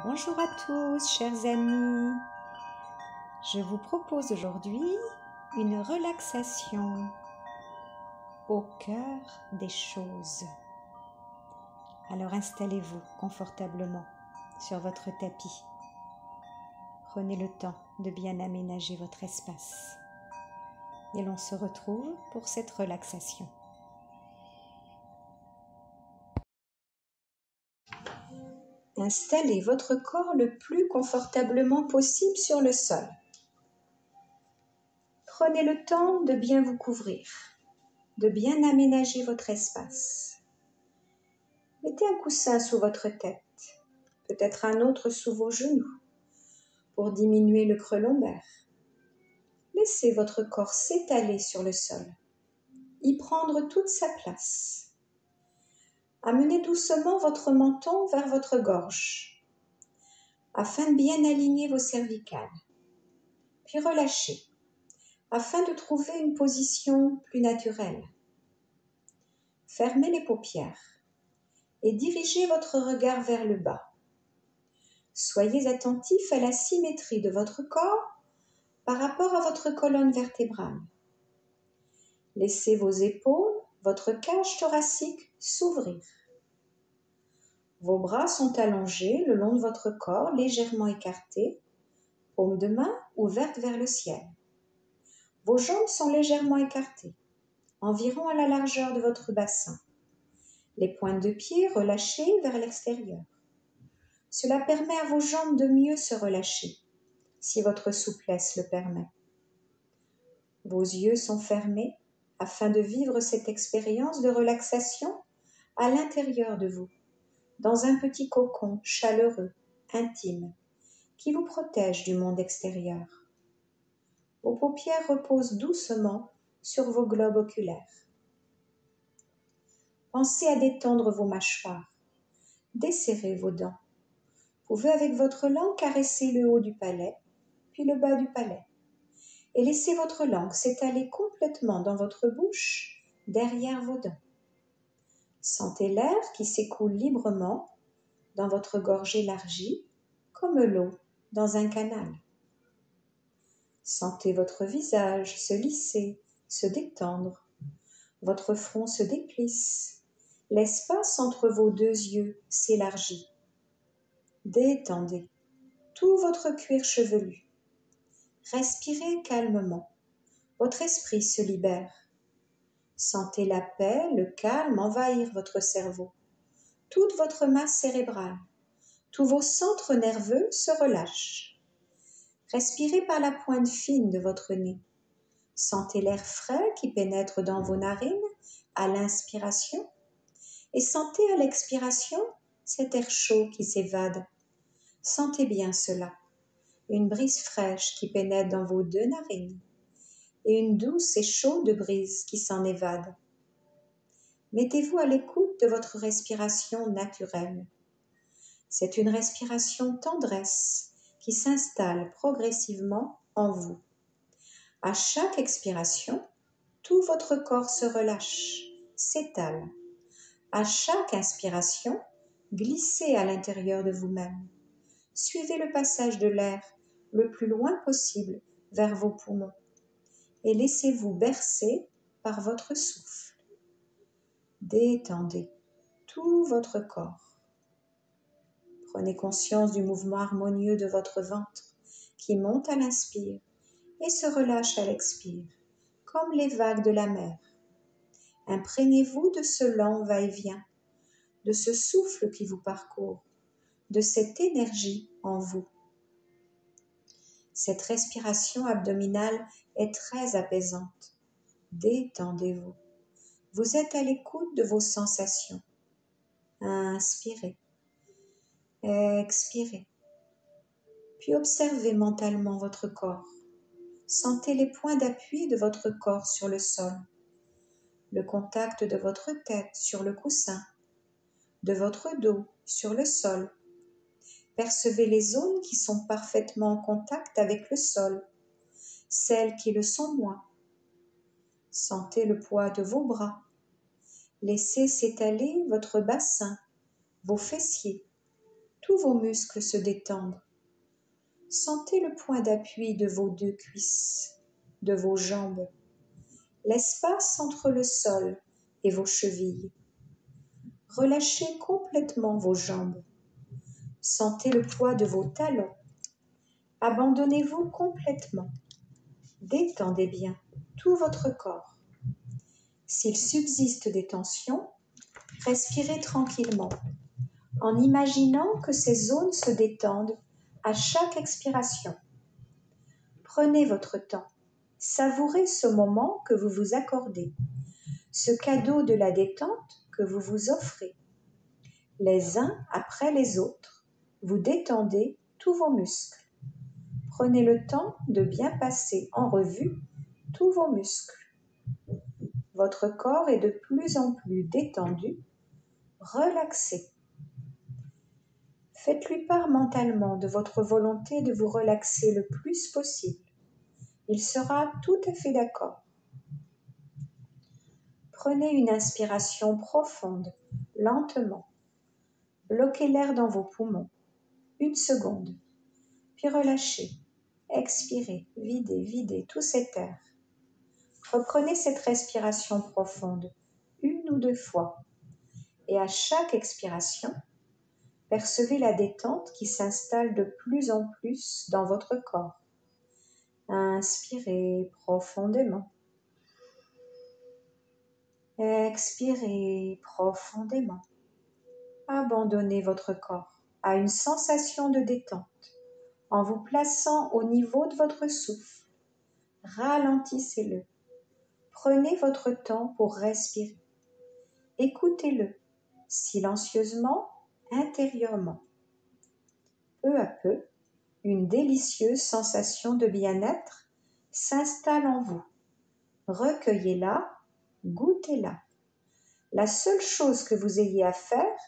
Bonjour à tous, chers amis. Je vous propose aujourd'hui une relaxation au cœur des choses. Alors installez-vous confortablement sur votre tapis. Prenez le temps de bien aménager votre espace. Et l'on se retrouve pour cette relaxation. Installez votre corps le plus confortablement possible sur le sol. Prenez le temps de bien vous couvrir, de bien aménager votre espace. Mettez un coussin sous votre tête, peut-être un autre sous vos genoux, pour diminuer le creux lombaire. Laissez votre corps s'étaler sur le sol, y prendre toute sa place. Amenez doucement votre menton vers votre gorge, afin de bien aligner vos cervicales. Puis relâchez, afin de trouver une position plus naturelle. Fermez les paupières et dirigez votre regard vers le bas. Soyez attentif à la symétrie de votre corps par rapport à votre colonne vertébrale. Laissez vos épaules, votre cage thoracique s'ouvrir. Vos bras sont allongés le long de votre corps, légèrement écartés, paumes de main ouvertes vers le ciel. Vos jambes sont légèrement écartées, environ à la largeur de votre bassin. Les pointes de pied relâchées vers l'extérieur. Cela permet à vos jambes de mieux se relâcher, si votre souplesse le permet. Vos yeux sont fermés afin de vivre cette expérience de relaxation à l'intérieur de vous, dans un petit cocon chaleureux, intime, qui vous protège du monde extérieur. Vos paupières reposent doucement sur vos globes oculaires. Pensez à détendre vos mâchoires, desserrez vos dents. Vous pouvez avec votre langue caresser le haut du palais, puis le bas du palais, et laissez votre langue s'étaler complètement dans votre bouche, derrière vos dents. Sentez l'air qui s'écoule librement dans votre gorge élargie, comme l'eau dans un canal. Sentez votre visage se lisser, se détendre. Votre front se déplisse. L'espace entre vos deux yeux s'élargit. Détendez tout votre cuir chevelu. Respirez calmement. Votre esprit se libère. Sentez la paix, le calme envahir votre cerveau. Toute votre masse cérébrale. Tous vos centres nerveux se relâchent. Respirez par la pointe fine de votre nez. Sentez l'air frais qui pénètre dans vos narines à l'inspiration et sentez à l'expiration cet air chaud qui s'évade. Sentez bien cela, une brise fraîche qui pénètre dans vos deux narines et une douce et chaude brise qui s'en évade. Mettez-vous à l'écoute de votre respiration naturelle. C'est une respiration tendresse qui s'installe progressivement en vous. À chaque expiration, tout votre corps se relâche, s'étale. À chaque inspiration, glissez à l'intérieur de vous-même. Suivez le passage de l'air le plus loin possible vers vos poumons et laissez-vous bercer par votre souffle. Détendez tout votre corps. Prenez conscience du mouvement harmonieux de votre ventre qui monte à l'inspire et se relâche à l'expire, comme les vagues de la mer. Imprégnez-vous de ce lent va-et-vient, de ce souffle qui vous parcourt, de cette énergie en vous. Cette respiration abdominale est très apaisante. Détendez-vous. Vous êtes à l'écoute de vos sensations. Inspirez. Expirez. Puis observez mentalement votre corps. Sentez les points d'appui de votre corps sur le sol, le contact de votre tête sur le coussin, de votre dos sur le sol. Percevez les zones qui sont parfaitement en contact avec le sol, celles qui le sont moins. Sentez le poids de vos bras. Laissez s'étaler votre bassin, vos fessiers. tous vos muscles se détendent. Sentez le point d'appui de vos 2 cuisses, de vos jambes, l'espace entre le sol et vos chevilles. Relâchez complètement vos jambes. Sentez le poids de vos talons. Abandonnez-vous complètement. Détendez bien tout votre corps. S'il subsiste des tensions, respirez tranquillement, en imaginant que ces zones se détendent à chaque expiration. Prenez votre temps, savourez ce moment que vous vous accordez, ce cadeau de la détente que vous vous offrez. Les uns après les autres, vous détendez tous vos muscles. Prenez le temps de bien passer en revue tous vos muscles. Votre corps est de plus en plus détendu, relaxé. Faites-lui part mentalement de votre volonté de vous relaxer le plus possible. Il sera tout à fait d'accord. Prenez une inspiration profonde, lentement. Bloquez l'air dans vos poumons. 1 seconde. Puis relâchez. Expirez, videz tout cet air. Reprenez cette respiration profonde 1 ou 2 fois. Et à chaque expiration, percevez la détente qui s'installe de plus en plus dans votre corps. Inspirez profondément. Expirez profondément. Abandonnez votre corps à une sensation de détente en vous plaçant au niveau de votre souffle. Ralentissez-le. Prenez votre temps pour respirer. Écoutez-le silencieusement, intérieurement. Peu à peu, une délicieuse sensation de bien-être s'installe en vous. Recueillez-la, goûtez-la. La seule chose que vous ayez à faire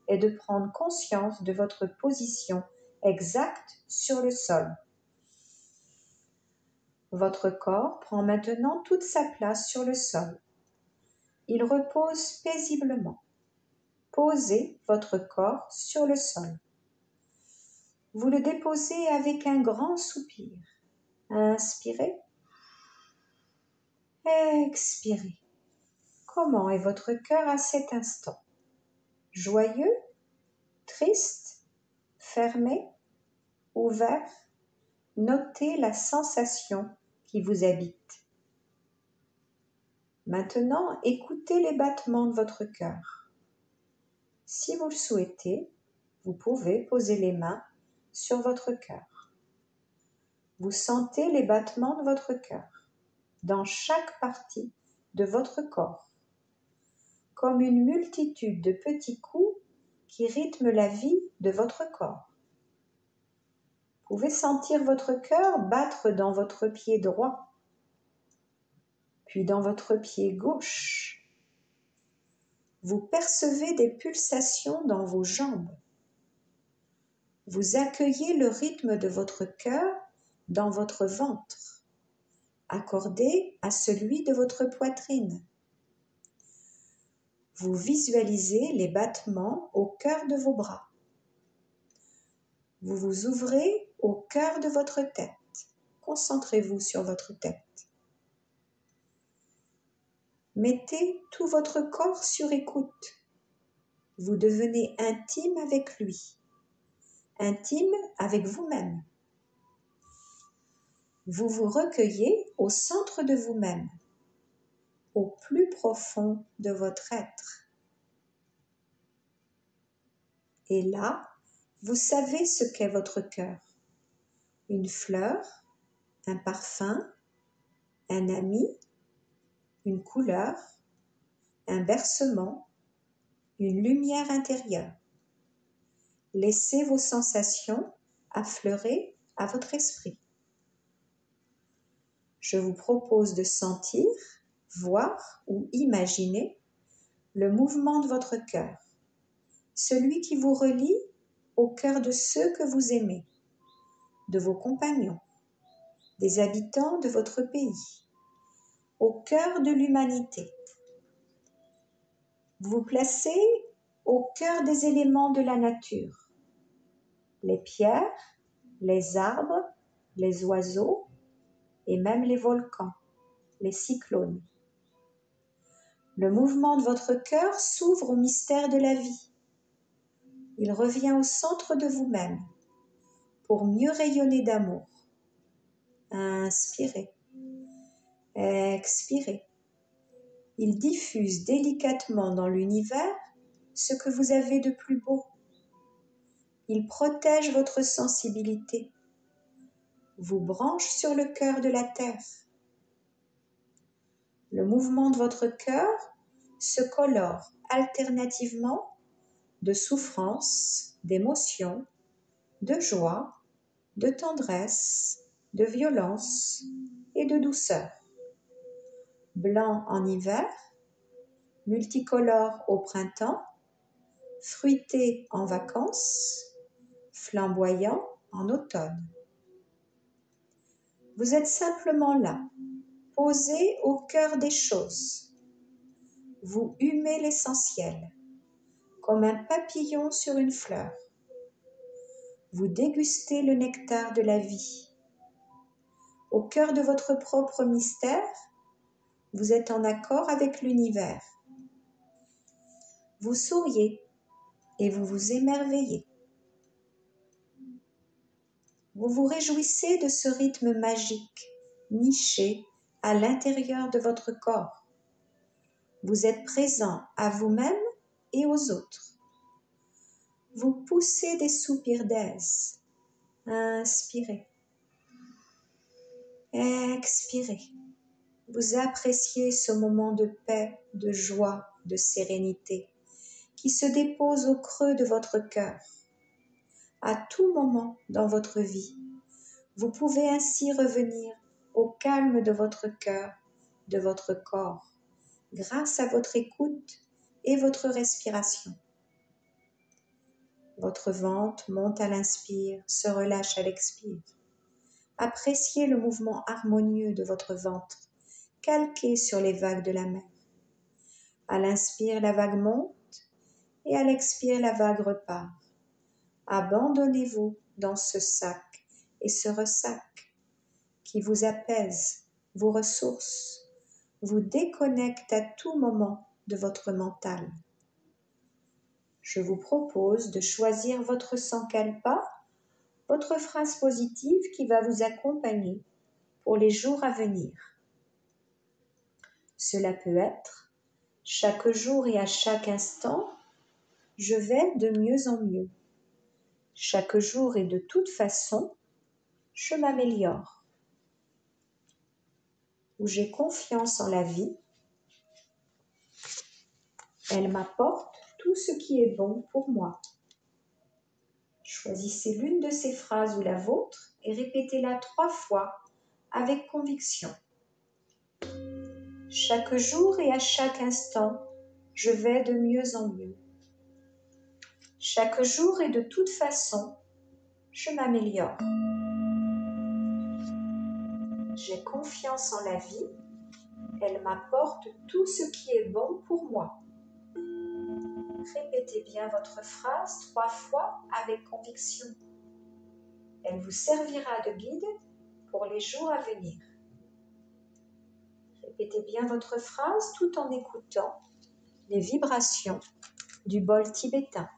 est de prendre conscience de votre position exacte sur le sol. Votre corps prend maintenant toute sa place sur le sol. Il repose paisiblement. Posez votre corps sur le sol. Vous le déposez avec un grand soupir. Inspirez. Expirez. Comment est votre cœur à cet instant? Joyeux? Triste? Fermé? Ouvert? Notez la sensation qui vous habite. Maintenant, écoutez les battements de votre cœur. Si vous le souhaitez, vous pouvez poser les mains sur votre cœur. Vous sentez les battements de votre cœur dans chaque partie de votre corps, comme une multitude de petits coups qui rythment la vie de votre corps. Vous pouvez sentir votre cœur battre dans votre pied droit, puis dans votre pied gauche. Vous percevez des pulsations dans vos jambes. Vous accueillez le rythme de votre cœur dans votre ventre, accordé à celui de votre poitrine. Vous visualisez les battements au cœur de vos bras. Vous vous ouvrez au cœur de votre tête. Concentrez-vous sur votre tête. Mettez tout votre corps sur écoute. Vous devenez intime avec lui, intime avec vous-même. Vous vous recueillez au centre de vous-même, au plus profond de votre être. Et là, vous savez ce qu'est votre cœur. Une fleur, un parfum, un ami, une couleur, un bercement, une lumière intérieure. Laissez vos sensations affleurer à votre esprit. Je vous propose de sentir, voir ou imaginer le mouvement de votre cœur, celui qui vous relie au cœur de ceux que vous aimez, de vos compagnons, des habitants de votre pays, au cœur de l'humanité. Vous vous placez au cœur des éléments de la nature, les pierres, les arbres, les oiseaux et même les volcans, les cyclones. Le mouvement de votre cœur s'ouvre au mystère de la vie. Il revient au centre de vous-même pour mieux rayonner d'amour. Inspirez, expirez. Il diffuse délicatement dans l'univers ce que vous avez de plus beau. Il protège votre sensibilité, vous branche sur le cœur de la terre. Le mouvement de votre cœur se colore alternativement de souffrance, d'émotion, de joie, de tendresse, de violence et de douceur. Blanc en hiver, multicolore au printemps, fruité en vacances, flamboyant en automne. Vous êtes simplement là, posé au cœur des choses. Vous humez l'essentiel, comme un papillon sur une fleur. Vous dégustez le nectar de la vie. Au cœur de votre propre mystère, vous êtes en accord avec l'univers. Vous souriez et vous vous émerveillez. Vous vous réjouissez de ce rythme magique, niché à l'intérieur de votre corps. Vous êtes présent à vous-même et aux autres. Vous poussez des soupirs d'aise. Inspirez. Expirez. Vous appréciez ce moment de paix, de joie, de sérénité qui se dépose au creux de votre cœur. À tout moment dans votre vie, vous pouvez ainsi revenir au calme de votre cœur, de votre corps, grâce à votre écoute et votre respiration. Votre ventre monte à l'inspire, se relâche à l'expire. Appréciez le mouvement harmonieux de votre ventre, calqué sur les vagues de la mer. À l'inspire, la vague monte et à l'expire, la vague repart. Abandonnez-vous dans ce sac et ce ressac qui vous apaise, vous ressource, vous déconnecte à tout moment de votre mental. Je vous propose de choisir votre sankalpa, votre phrase positive qui va vous accompagner pour les jours à venir. Cela peut être « Chaque jour et à chaque instant, je vais de mieux en mieux. Chaque jour et de toute façon, je m'améliore. » Ou « J'ai confiance en la vie. Elle m'apporte tout ce qui est bon pour moi. » Choisissez l'une de ces phrases ou la vôtre et répétez-la 3 fois avec conviction. Chaque jour et à chaque instant, je vais de mieux en mieux. Chaque jour et de toute façon, je m'améliore. J'ai confiance en la vie. Elle m'apporte tout ce qui est bon pour moi. Répétez bien votre phrase 3 fois avec conviction. Elle vous servira de guide pour les jours à venir. Répétez bien votre phrase tout en écoutant les vibrations du bol tibétain.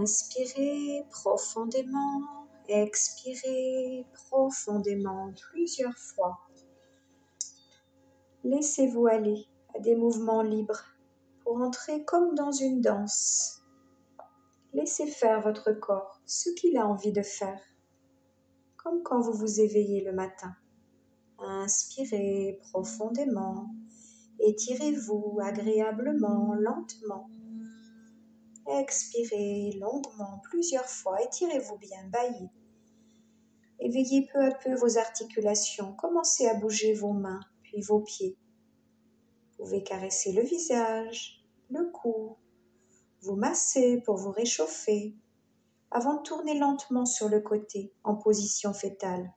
Inspirez profondément, expirez profondément plusieurs fois. Laissez-vous aller à des mouvements libres pour entrer comme dans une danse. Laissez faire votre corps ce qu'il a envie de faire, comme quand vous vous éveillez le matin. Inspirez profondément, étirez-vous agréablement, lentement. Expirez longuement plusieurs fois, étirez-vous bien, baillez. Éveillez peu à peu vos articulations, commencez à bouger vos mains, puis vos pieds. Vous pouvez caresser le visage, le cou, vous masser pour vous réchauffer, avant de tourner lentement sur le côté en position fétale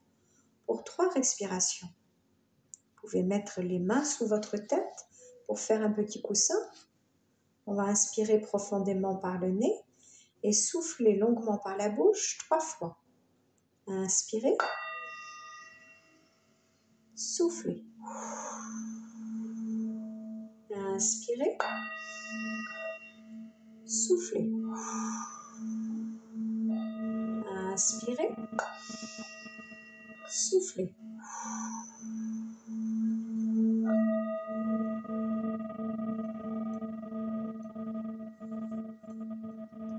pour 3 respirations. Vous pouvez mettre les mains sous votre tête pour faire un petit coussin. On va inspirer profondément par le nez et souffler longuement par la bouche 3 fois. Inspirez, soufflez. Inspirez, soufflez. Inspirez, soufflez.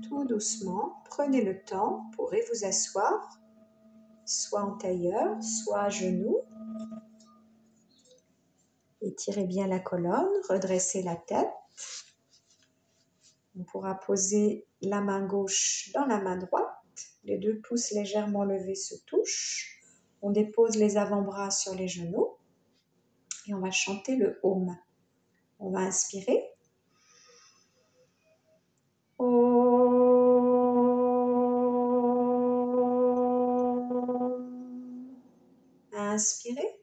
Tout doucement, prenez le temps, pourrez vous asseoir, soit en tailleur, soit à genoux. Étirez bien la colonne, redressez la tête. On pourra poser la main gauche dans la main droite. Les 2 pouces légèrement levés se touchent. On dépose les avant-bras sur les genoux. Et on va chanter le Om. On va inspirer. Om. Inspirez.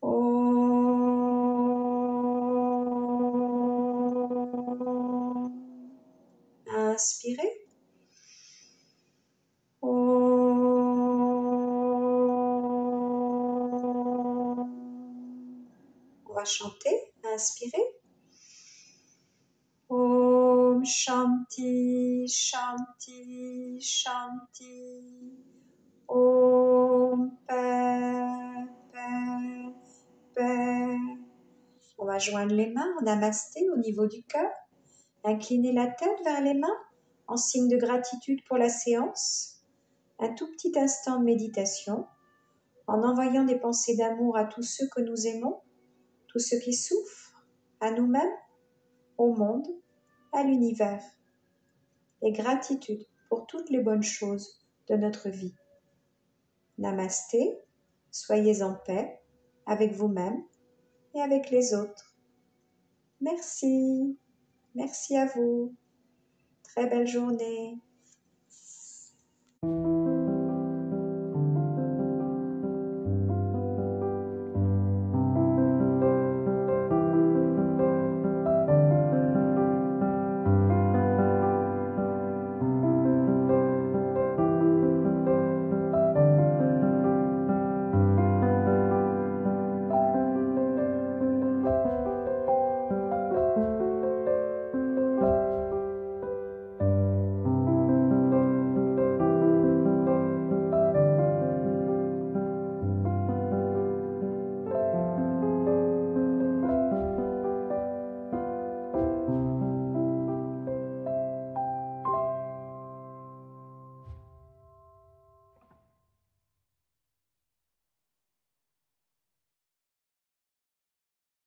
Om. Inspirez. On va chanter. Inspirez. Om Shanti, Shanti, Shanti. Om Paix, Paix, Paix. On va joindre les mains en namasté au niveau du cœur. Inclinez la tête vers les mains en signe de gratitude pour la séance. Un tout petit instant de méditation en envoyant des pensées d'amour à tous ceux que nous aimons, tous ceux qui souffrent, à nous-mêmes, au monde, à l'univers. Et gratitude pour toutes les bonnes choses de notre vie. Namasté, soyez en paix avec vous-même et avec les autres. Merci, merci à vous. Très belle journée.